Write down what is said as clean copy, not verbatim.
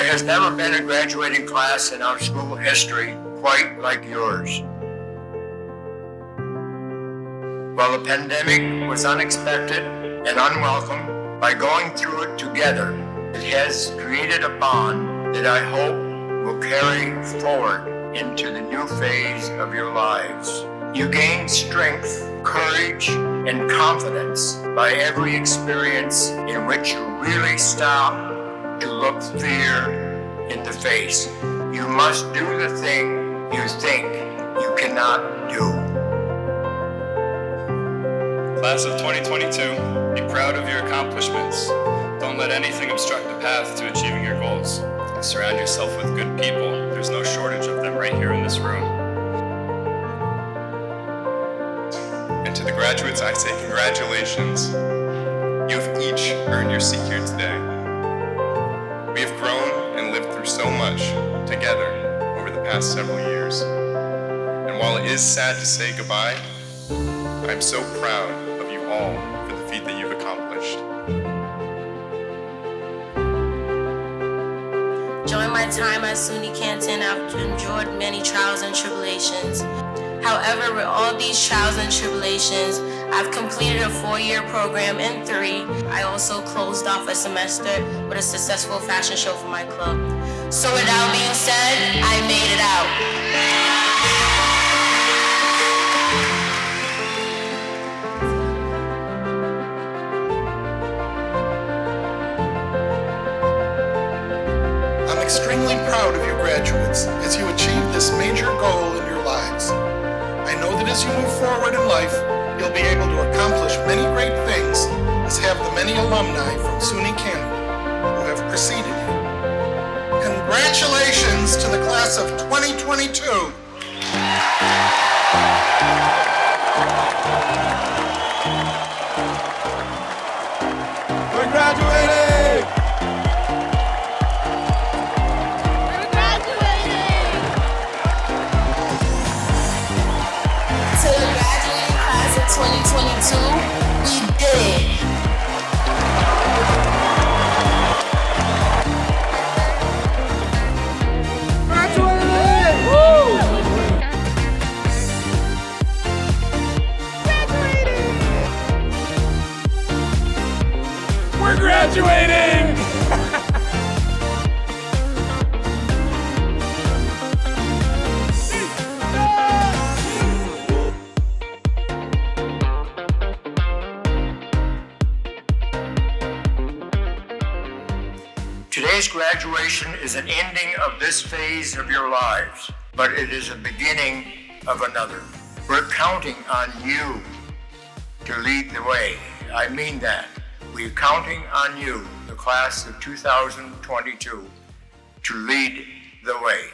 There has never been a graduating class in our school history quite like yours. While the pandemic was unexpected and unwelcome, by going through it together, it has created a bond that I hope will carry forward into the new phase of your lives. You gain strength, courage, and confidence by every experience in which you really stop to look fear in the face. You must do the thing you think you cannot do. Class of 2022, be proud of your accomplishments. Don't let anything obstruct the path to achieving your goals. Surround yourself with good people. There's no shortage of them right here in this room. And to the graduates, I say congratulations. You have each earned your seat here today. We have grown and lived through so much together over the past several years. And while it is sad to say goodbye, I'm so proud of you all for the feat that you've accomplished. During my time at SUNY Canton, I've endured many trials and tribulations. However, with all these trials and tribulations, I've completed a 4-year program in 3. I also closed off a semester with a successful fashion show for my club. So with that being said, I made it out. I'm extremely proud of you graduates as you achieve this major goal in your lives. I know that as you move forward in life, you'll be able to accomplish many great things, as have the many alumni from SUNY Canton who have preceded you. Congratulations to the class of 2022. We're graduating! To the graduating class of 2022, we did it. Graduating! Woo! Graduating! We're graduating! Today's graduation is an ending of this phase of your lives, but it is a beginning of another. We're counting on you to lead the way. I mean that. We're counting on you, the class of 2022, to lead the way.